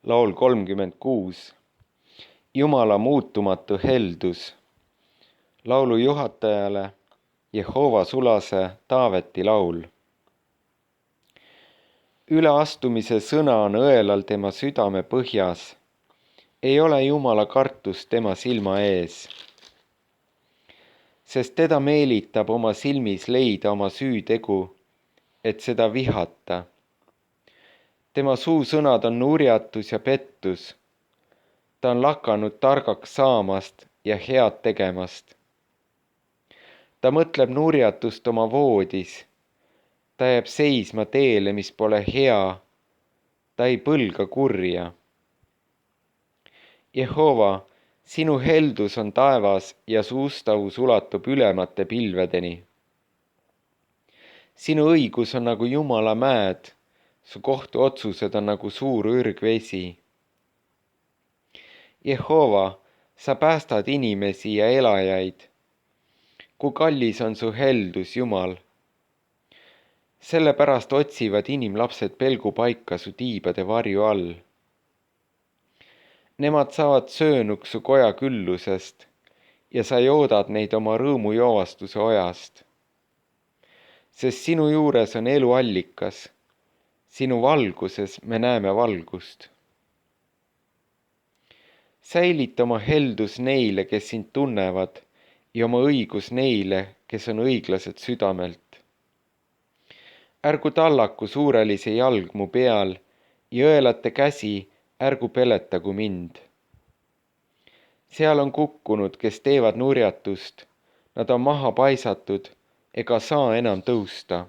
laul 36. Jumala muutumatu heldus. Laulu juhatajale Jehova sulase Taaveti laul. Üleastumise sõna on õelal tema südame põhjas. Ei ole Jumala kartus tema silma ees. Sest teda meelitab oma silmis leida oma süütegu, et seda vihata. Tema suusõnad on nurjatus ja pettus. Ta on lakanud targaks saamast ja head tegemast. Ta mõtleb nurjatust oma voodis. Ta jääb seisma teele, mis pole hea. Ta ei põlga kurja. Jehova, sinu heldus on taevas ja su ustavus ulatub ülemate pilvedeni. Sinu õigus on nagu Jumala mäed, su kohtuotsused on nagu suur ürgvesi. Jehova, sa päästad inimesi ja elajaid. Kui kallis on su heldus, Jumal. Sellepärast otsivad inimlapsed pelgupaika su tiibade varju all. Nemad saavad söönuks su koja küllusest ja sa joodad neid oma rõõmujoovastuse ojast. Sest sinu juures on eluallikas, sinu valguses me näeme valgust. Säilita oma heldus neile, kes sind tunnevad, ja oma õigus neile, kes on õiglased südamelt. Ärgu tallaku suurelise jalg mu peal ja õelate käsi ärgu peletagu mind. Seal on kukkunud, kes teevad nurjatust, nad on maha paisatud ega saa enam tõusta.